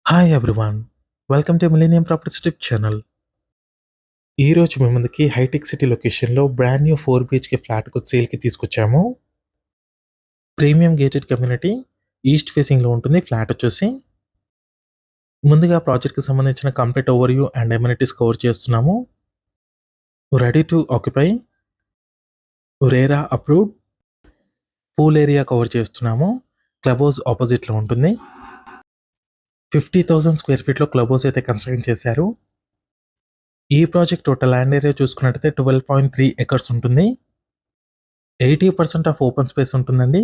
Hi everyone. Welcome to millennium properties tip channel. ఈరోజు మీ ముందుకి hitech city లొకేషన్లో brand new 4 BHK ఫ్లాట్కు సేల్కి తీసుకొచ్చాము. ప్రీమియం గేటెడ్ కమ్యూనిటీ ఈస్ట్ ఫేసింగ్లో ఉంటుంది. ఫ్లాట్ వచ్చేసి ముందుగా ప్రాజెక్ట్కి సంబంధించిన complete overview and amenities cover చేస్తున్నాము. Ready to occupy, RERA approved, pool area cover చేస్తున్నాము. క్లబ్ హౌస్ ఆపోజిట్లో ఉంటుంది. 50,000 స్క్వేర్ ఫీట్లో క్లబ్ హౌస్ అయితే కన్స్ట్రక్షన్ చేశారు. ఈ ప్రాజెక్ట్ టోటల్ ల్యాండ్ ఏరియా చూసుకున్నట్టయితే 12.3 ఎకర్స్ ఉంటుంది. 80% ఆఫ్ ఓపెన్ స్పేస్ ఉంటుందండి.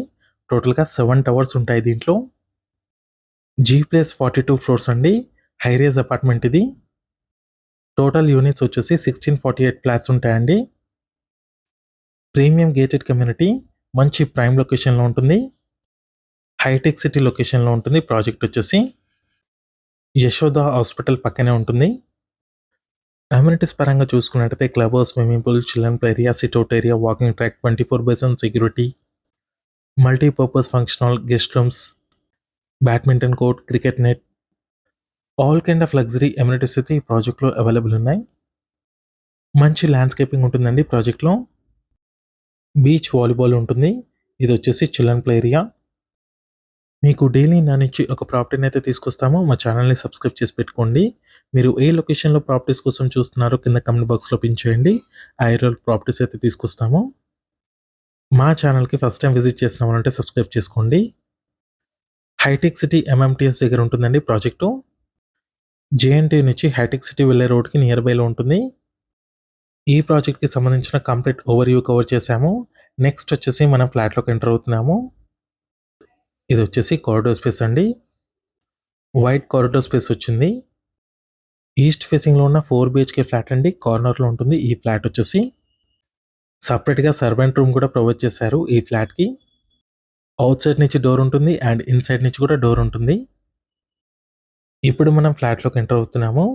టోటల్గా 7 టవర్స్ ఉంటాయి దీంట్లో. G+42 ఫ్లోర్స్ అండి. హై రేజ్ అపార్ట్మెంట్ ఇది. టోటల్ యూనిట్స్ వచ్చేసి 1648 ఫ్లాట్స్ ఉంటాయండి. ప్రీమియం గేటెడ్ కమ్యూనిటీ, మంచి ప్రైమ్ లొకేషన్లో ఉంటుంది. హైటెక్ సిటీ లొకేషన్లో ఉంటుంది. ప్రాజెక్ట్ వచ్చేసి యశోద హాస్పిటల్ పక్కనే ఉంటుంది. అమ్యూనిటీస్ పరంగా చూసుకున్నట్టయితే club house, swimming pool, children play area, sit-out area, walking track, 24/7 security, multipurpose function hall, guest rooms, badminton court, cricket net, all kind of luxury amenities అయితే ఈ ప్రాజెక్ట్లో అవైలబుల్ ఉన్నాయి. మంచి ల్యాండ్స్కేపింగ్ ఉంటుందండి ప్రాజెక్ట్లో. బీచ్ వాలీబాల్ ఉంటుంది. ఇది వచ్చేసి చిల్డ్రన్ ప్లే ఏరియా. మీకు డైలీ నా నుంచి ఒక ప్రాపర్టీని అయితే తీసుకొస్తాము. మా ఛానల్ని సబ్స్క్రైబ్ చేసి పెట్టుకోండి. మీరు ఏ లొకేషన్లో ప్రాపర్టీస్ కోసం చూస్తున్నారో కింద కమెంట్ బాక్స్లో పిన్ చేయండి. ఆ ఏరియాలో ప్రాపర్టీస్ అయితే తీసుకొస్తాము. మా ఛానల్కి ఫస్ట్ టైం విజిట్ చేసిన వాళ్ళంటే సబ్స్క్రైబ్ చేసుకోండి. హైటెక్ సిటీ MMTS దగ్గర ఉంటుందండి ప్రాజెక్టు. JNT నుంచి హైటెక్ సిటీ వెళ్ళే రోడ్కి నియర్ బైలో ఉంటుంది. ఈ ప్రాజెక్ట్కి సంబంధించిన కంప్లీట్ ఓవర్వ్యూ కవర్ చేశాము. నెక్స్ట్ వచ్చేసి మనం ఫ్లాట్లోకి ఎంటర్ అవుతున్నాము. ఇది వచ్చేసి కారిడోర్ స్పేస్ అండి. వైట్ కారిడోర్ స్పేస్ వచ్చింది. ఈస్ట్ ఫేసింగ్లో ఉన్న 4 BHK ఫ్లాట్ అండి. కార్నర్లో ఉంటుంది ఈ ఫ్లాట్ వచ్చేసి. సపరేట్గా సర్వెంట్ రూమ్ కూడా ప్రొవైడ్ చేశారు ఈ ఫ్లాట్కి. అవుట్ సైడ్ నుంచి డోర్ ఉంటుంది అండ్ ఇన్సైడ్ నుంచి కూడా డోర్ ఉంటుంది. ఇప్పుడు మనం ఫ్లాట్లోకి ఎంటర్ అవుతున్నాము.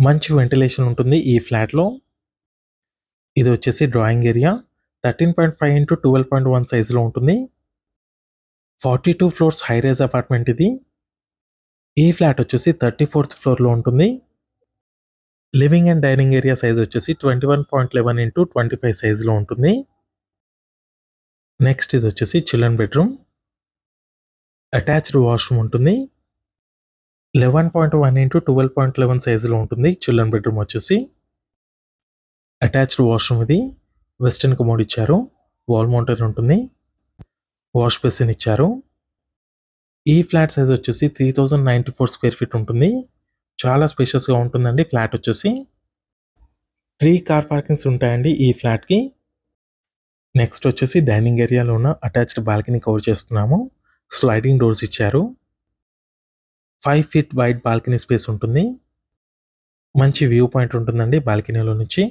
మంచి వెంటిలేషన్ ఉంటుంది ఈ ఫ్లాట్లో. ఇది వచ్చేసి డ్రాయింగ్ ఏరియా. 13.5 x 12.1 సైజులో ఉంటుంది. 42 ఫ్లోర్స్ హై రైజ్ అపార్ట్మెంట్ ఇది. ఈ ఫ్లాట్ వచ్చేసి 34th ఫ్లోర్లో ఉంటుంది. Living and dining area size వచ్చేసి 21.11 x 25 సైజులో ఉంటుంది. నెక్స్ట్ ఇది వచ్చేసి చిల్డ్రన్ బెడ్రూమ్. అటాచ్డ్ వాష్రూమ్ ఉంటుంది. 11.1 x 12.11 సైజులో ఉంటుంది చిల్డ్రన్ బెడ్రూమ్ వచ్చేసి. అటాచ్డ్ వాష్రూమ్ ఇది. వెస్టర్న్ కమోడ్ ఇచ్చారు. వాల్ మౌంటర్ ఉంటుంది. వాష్ బేసిన్ ఇచ్చారు. ఈ ఫ్లాట్ సైజ్ వచ్చేసి 3094 స్క్వేర్ ఫీట్ ఉంటుంది. చాలా స్పేషియస్గా ఉంటుందండి ఫ్లాట్ వచ్చేసి. 3 కార్ పార్కింగ్స్ ఉంటాయండి ఈ ఫ్లాట్కి. నెక్స్ట్ వచ్చేసి డైనింగ్ ఏరియాలో ఉన్న అటాచ్డ్ బాల్కనీ కవర్ చేస్తున్నాము. స్లైడింగ్ డోర్స్ ఇచ్చారు. 5 feet వైడ్ బాల్కనీ స్పేస్ ఉంటుంది. మంచి వ్యూ పాయింట్ ఉంటుందండి బాల్కనీలో నుంచి.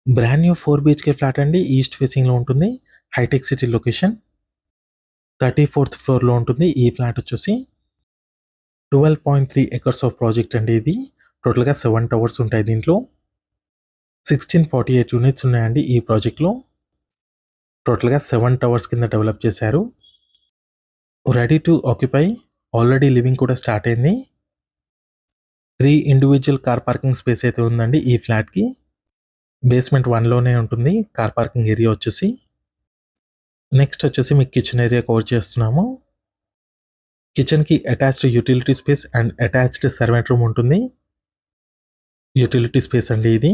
బ్రాండ్ న్యూ 4 BHK ఫ్లాట్ అండి. ఈస్ట్ ఫేసింగ్లో ఉంటుంది. Hitech city location. 34th ఫ్లోర్లో ఉంటుంది ఈ ఫ్లాట్ వచ్చేసి. 12.3 ఎకర్స్ ఆఫ్ ప్రాజెక్ట్ అండి ఇది. టోటల్గా 7 టవర్స్ ఉంటాయి దీంట్లో. 1648 యూనిట్స్ ఉన్నాయండి ఈ ప్రాజెక్ట్లో. టోటల్గా 7 టవర్స్ కింద డెవలప్ చేశారు. Ready to occupy, already living కూడా స్టార్ట్ అయింది. 3 ఇండివిజువల్ కార్ పార్కింగ్ స్పేస్ అయితే ఉందండి ఈ ఫ్లాట్కి. బేస్మెంట్ 1లోనే ఉంటుంది కార్ పార్కింగ్ ఏరియా వచ్చేసి. నెక్స్ట్ వచ్చేసి మీకు కిచెన్ ఏరియా కవర్ చేస్తున్నాము. కిచెన్కి attached utility space and attached servant room ఉంటుంది. యూటిలిటీ స్పేస్ అండి ఇది.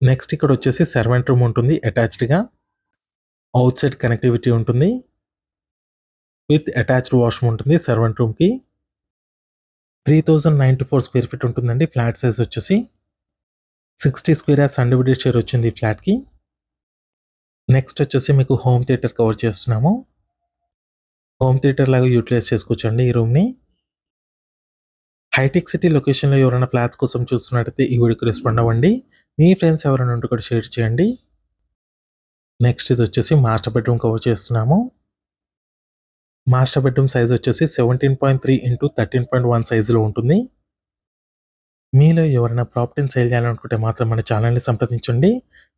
నెక్స్ట్ ఇక్కడ వచ్చేసి సర్వెంట్ రూమ్ ఉంటుంది అటాచ్డ్గా. అవుట్ సైడ్ కనెక్టివిటీ ఉంటుంది. విత్ అటాచ్డ్ వాష్రూమ్ ఉంటుంది సర్వెంట్ రూమ్కి. 3094 స్క్వేర్ ఫీట్ ఉంటుందండి ఫ్లాట్ సైజ్ వచ్చేసి. 60 స్క్వేర్ యార్డ్స్ అన్డివైడెడ్ షేర్ వచ్చింది ఈ ఫ్లాట్కి. నెక్స్ట్ వచ్చేసి మీకు హోమ్ థియేటర్ కవర్ చేస్తున్నాము. హోమ్ థియేటర్ లాగా యూటిలైజ్ చేసుకోవచ్చండి ఈ రూమ్ని. హైటెక్ సిటీ లొకేషన్లో ఎవరైనా ఫ్లాట్స్ కోసం చూస్తున్నట్టయితే ఈ వీడియోకి రెస్పాండ్ అవ్వండి. మీ ఫ్రెండ్స్ ఎవరైనా ఉంటే కూడా షేర్ చేయండి. నెక్స్ట్ ఇది వచ్చేసి మాస్టర్ బెడ్రూమ్ కవర్ చేస్తున్నాము. మాస్టర్ బెడ్రూమ్ సైజ్ వచ్చేసి 17.3 x 13.1 సైజులో ఉంటుంది. మీలో ఎవరైనా ప్రాపర్టీని సేల్ చేయాలనుకుంటే మాత్రం మన ఛానల్ని సంప్రదించండి.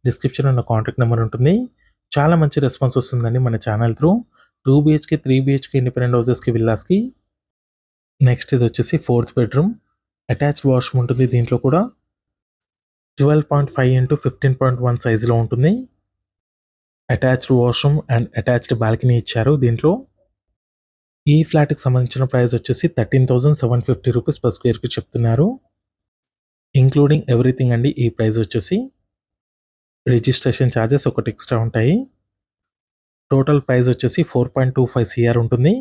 డిస్క్రిప్షన్లో ఉన్న కాంటాక్ట్ నెంబర్ ఉంటుంది. చాలా మంచి రెస్పాన్స్ వస్తుందండి మన channel through. 2 BHK 3 BHK independent హౌసెస్కి, విల్లాస్కి నెక్స్ట్ ఇది వచ్చేసి 4th బెడ్రూమ్. అటాచ్డ్ వాష్‌రూమ్ ఉంటుంది దీంట్లో కూడా. 12.5 ఇంటూ 15.1 సైజులో ఉంటుంది. Attached washroom and attached balcony ఇచ్చారు దీంట్లో. ఈ ఫ్లాట్‌కి సంబంధించిన ప్రైస్ వచ్చేసి 13,750 రూపీస్ పర్ స్క్వేర్ ఫీట్ చెప్తున్నారు. ఇంక్లూడింగ్ ఎవ్రీథింగ్ అండి ఈ ప్రైస్ వచ్చేసి. రిజిస్ట్రేషన్ ఛార్జెస్ ఒకటి ఎక్స్ట్రా ఉంటాయి. టోటల్ ప్రైస్ వచ్చేసి 4.25 సీఆర్ ఉంటుంది.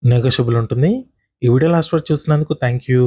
నెగోషియబుల్ ఉంటుంది. ఈ వీడియో లాస్ట్ వరకు చూసినందుకు థ్యాంక్ యూ.